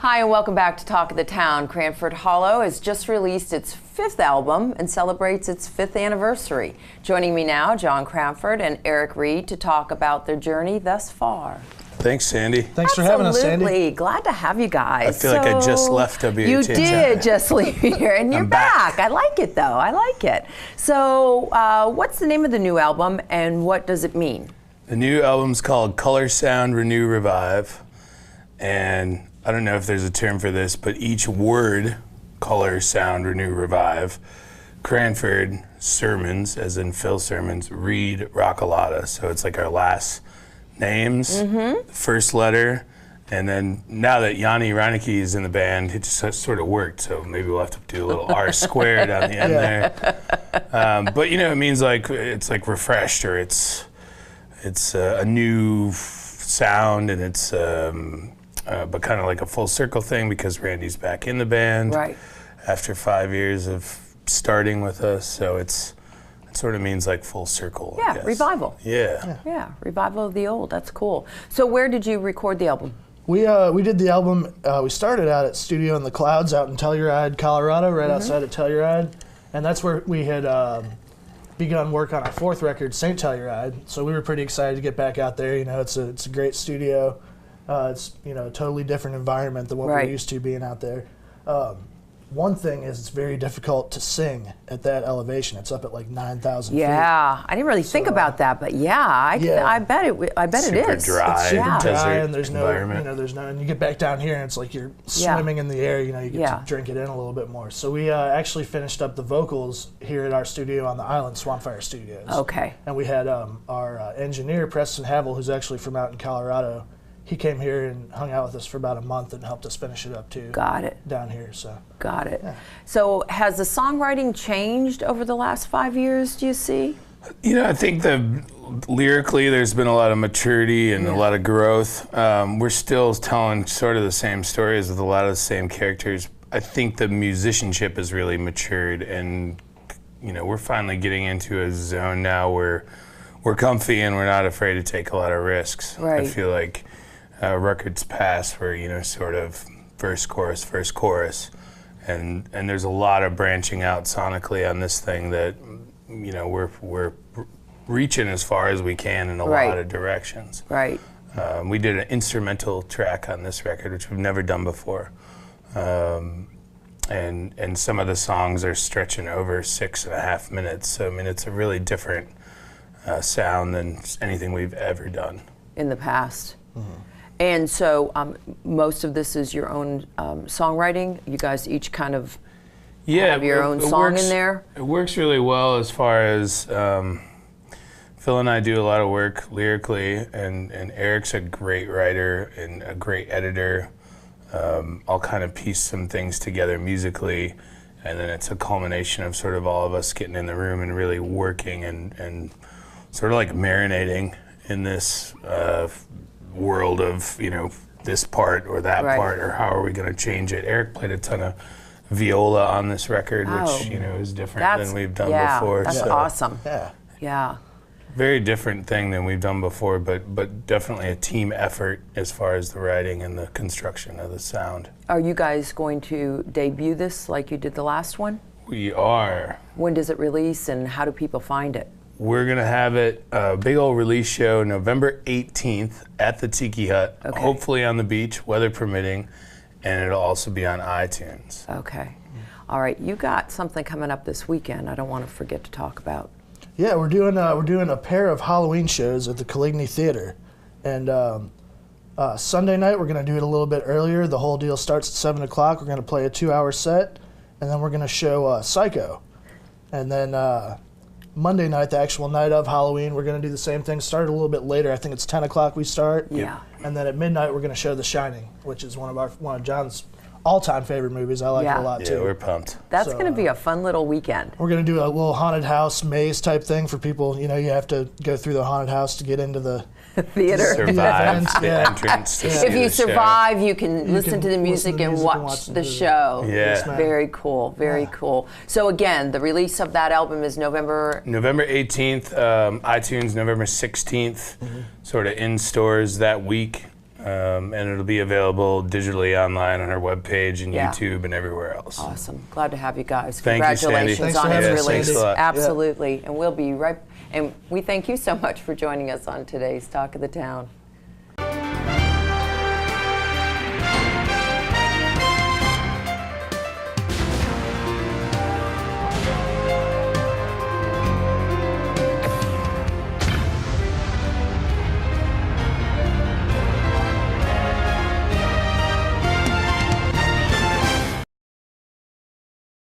Hi, and welcome back to Talk of the Town. Cranford Hollow has just released its 5th album and celebrates its 5th anniversary. Joining me now, John Cranford and Eric Reed, to talk about their journey thus far. Thanks, Sandy. Thanks for having us, Sandy. Absolutely. Glad to have you guys. I feel like I just left WHHI-TV. You did just leave here, and you're back. I like it, though. I like it. So what's the name of the new album, and what does it mean? The new album's called Color, Sound, Renew, Revive. And I don't know if there's a term for this, but each word, color, sound, renew, revive, Cranford, sermons, as in Phil sermons, Reed, Rockalata. So it's like our last names, first letter, and then now that Yanni Reineke is in the band, it just sort of worked. So maybe we'll have to do a little R squared on the end there. But you know, it means like it's like refreshed, or it's a new sound, and it's but kind of like a full circle thing because Randy's back in the band after 5 years of starting with us. So it sort of means like full circle. Yeah, I guess. revival. Yeah, revival of the old. That's cool. So where did you record the album? We did the album. We started out at Studio in the Clouds out in Telluride, Colorado, right outside of Telluride, and that's where we had begun work on our 4th record, St. Telluride. So we were pretty excited to get back out there. You know, it's a great studio. It's a totally different environment than what we're used to being out there. One thing is it's very difficult to sing at that elevation. It's up at like 9,000 feet. Yeah, I didn't really think about that, but I bet it is. Super dry, it's super desert dry, and there's environment. and you get back down here and it's like you're swimming in the air. You get to drink it in a little bit more. So we actually finished up the vocals here at our studio on the island, Swampfire Studios. Okay. And we had our engineer Preston Havel, who's actually from out in Colorado. He came here and hung out with us for about a month and helped us finish it up too. Got it. Down here, so. Got it. Yeah. So has the songwriting changed over the last 5 years, do you see? You know, I think lyrically there's been a lot of maturity and a lot of growth. We're still telling sort of the same stories with a lot of the same characters. I think the musicianship has really matured, and we're finally getting into a zone now where we're comfy and we're not afraid to take a lot of risks. Right. I feel like records past where sort of verse chorus, and there's a lot of branching out sonically on this thing that we're reaching as far as we can in a lot of directions. Right. We did an instrumental track on this record, which we've never done before, and some of the songs are stretching over 6.5 minutes. So I mean, it's a really different sound than anything we've ever done In the past. And so most of this is your own songwriting? You guys each kind of have your own song in there? It works really well as far as Phil and I do a lot of work lyrically, and Eric's a great writer and a great editor. I'll kind of piece some things together musically, and then it's a culmination of sort of all of us getting in the room and really working and sort of like marinating in this world of this part or that part, or how are we going to change it. Eric played a ton of viola on this record, which is different than we've done before. That's awesome. Yeah. Very different thing than we've done before, but definitely a team effort as far as the writing and the construction of the sound. Are you guys going to debut this like you did the last one? We are. When does it release, and how do people find it? We're going to have it, a big old release show, November 18th at the Tiki Hut, hopefully on the beach, weather permitting, and it'll also be on iTunes. Okay. All right, you got something coming up this weekend I don't want to forget to talk about. Yeah, we're doing a pair of Halloween shows at the Coligny Theater, and Sunday night we're going to do it a little bit earlier. The whole deal starts at 7 o'clock. We're going to play a 2-hour set, and then we're going to show Psycho, and then Monday night, the actual night of Halloween, we're going to do the same thing. Start a little bit later. I think it's 10 o'clock we start. Yeah. And then at midnight, we're going to show The Shining, which is one of John's all-time favorite movies. I like it a lot, too. Yeah, we're pumped. That's going to be a fun little weekend. We're going to do a little haunted house maze type thing for people. You have to go through the haunted house to get into the theater. Survive the entrance to see If you the show. survive, you can listen to the music and watch the show. Yeah. Very cool. Very cool. So again, the release of that album is November 18th, iTunes November 16th, sort of in stores that week. and it'll be available digitally online on our webpage and Yeah. YouTube and everywhere else. Awesome. Glad to have you guys. Thank you, Sandy. Congratulations Thanks on for its having us, release. Sandy. Thanks a lot. Absolutely. And we'll be right. And we thank you so much for joining us on today's Talk of the Town.